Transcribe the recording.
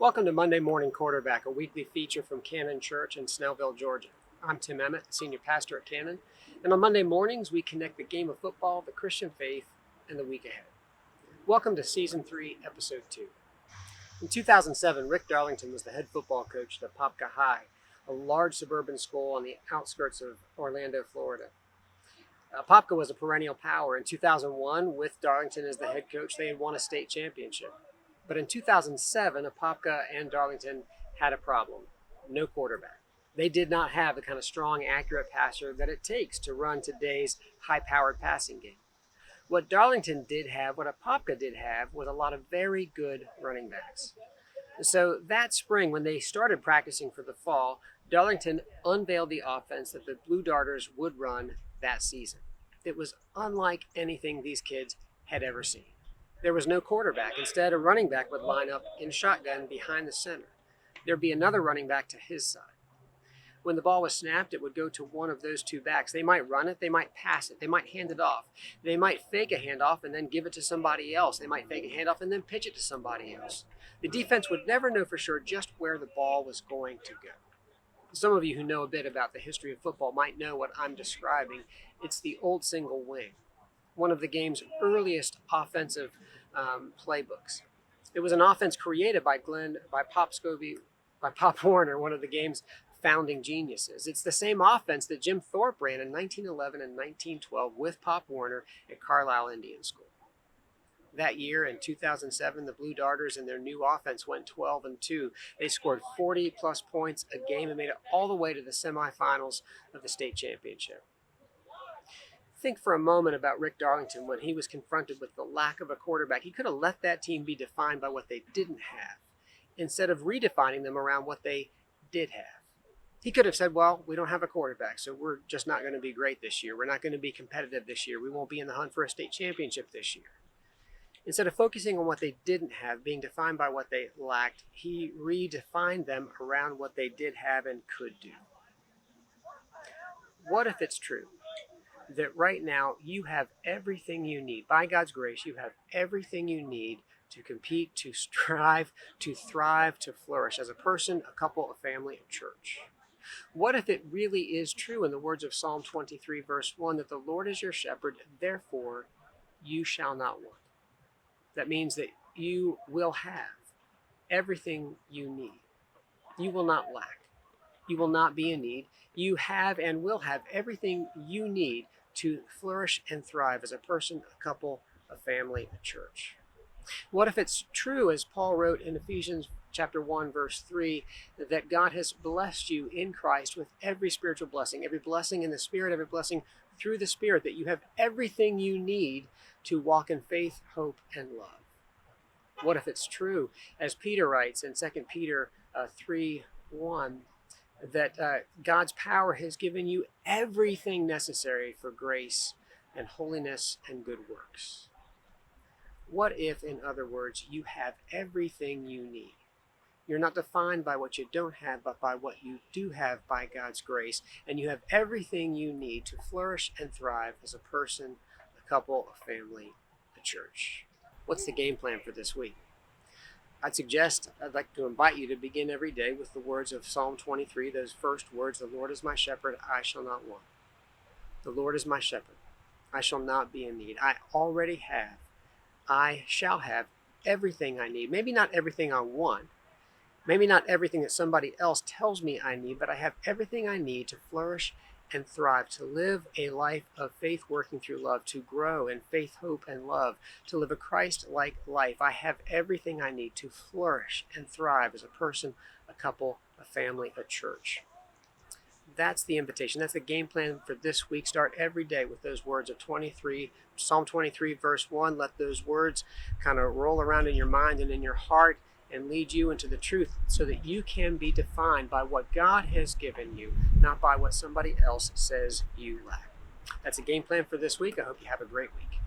Welcome to Monday Morning Quarterback, a weekly feature from Cannon Church in Snellville, Georgia. I'm Tim Emmett, senior pastor at Cannon, and on Monday mornings we connect the game of football, the Christian faith, and the week ahead. Welcome to Season 3, Episode 2. In 2007, Rick Darlington was the head football coach at Apopka High, a large suburban school on the outskirts of Orlando, Florida. Apopka was a perennial power. In 2001, with Darlington as the head coach, they had won a state championship. But in 2007, Apopka and Darlington had a problem. No quarterback. They did not have the kind of strong, accurate passer that it takes to run today's high-powered passing game. What Darlington did have, what Apopka did have, was a lot of very good running backs. So that spring, when they started practicing for the fall, Darlington unveiled the offense that the Blue Darters would run that season. It was unlike anything these kids had ever seen. There was no quarterback. Instead, a running back would line up in shotgun behind the center. There'd be another running back to his side. When the ball was snapped, it would go to one of those two backs. They might run it, they might pass it, they might hand it off. They might fake a handoff and then give it to somebody else. They might fake a handoff and then pitch it to somebody else. The defense would never know for sure just where the ball was going to go. Some of you who know a bit about the history of football might know what I'm describing. It's the old single wing, one of the game's earliest offensive playbooks. It was an offense created by Pop Warner, one of the game's founding geniuses. It's the same offense that Jim Thorpe ran in 1911 and 1912 with Pop Warner at Carlisle Indian School. That year, in 2007, the Blue Darters and their new offense went 12-2. They scored 40-plus points a game and made it all the way to the semifinals of the state championship. Think for a moment about Rick Darlington when he was confronted with the lack of a quarterback. He could have let that team be defined by what they didn't have, instead of redefining them around what they did have. He could have said, well, we don't have a quarterback, so we're just not going to be great this year. We're not going to be competitive this year. We won't be in the hunt for a state championship this year. Instead of focusing on what they didn't have, being defined by what they lacked, he redefined them around what they did have and could do. What if it's true that right now you have everything you need? By God's grace, you have everything you need to compete, to strive, to thrive, to flourish as a person, a couple, a family, a church. What if it really is true in the words of Psalm 23, verse 1, that the Lord is your shepherd, therefore you shall not want? That means that you will have everything you need. You will not lack. You will not be in need. You have and will have everything you need to flourish and thrive as a person, a couple, a family, a church. What if it's true, as Paul wrote in Ephesians chapter 1, verse 3, that God has blessed you in Christ with every spiritual blessing, every blessing in the Spirit, every blessing through the Spirit, that you have everything you need to walk in faith, hope, and love? What if it's true, as Peter writes in 2 Peter 3:1, that God's power has given you everything necessary for grace and holiness and good works? What if, in other words, you have everything you need? You're not defined by what you don't have, but by what you do have by God's grace. And you have everything you need to flourish and thrive as a person, a couple, a family, a church. What's the game plan for this week? I'd like to invite you to begin every day with the words of Psalm 23, those first words, the Lord is my shepherd, I shall not want. The Lord is my shepherd, I shall not be in need. I already have, I shall have everything I need. Maybe not everything I want, maybe not everything that somebody else tells me I need, but I have everything I need to flourish and thrive, to live a life of faith working through love, to grow in faith, hope, and love, to live a Christ-like life. I have everything I need to flourish and thrive as a person, a couple, a family, a church. That's the invitation. That's the game plan for this week. Start every day with those words of Psalm 23, verse 1. Let those words kind of roll around in your mind and in your heart and lead you into the truth so that you can be defined by what God has given you, not by what somebody else says you lack. That's a game plan for this week. I hope you have a great week.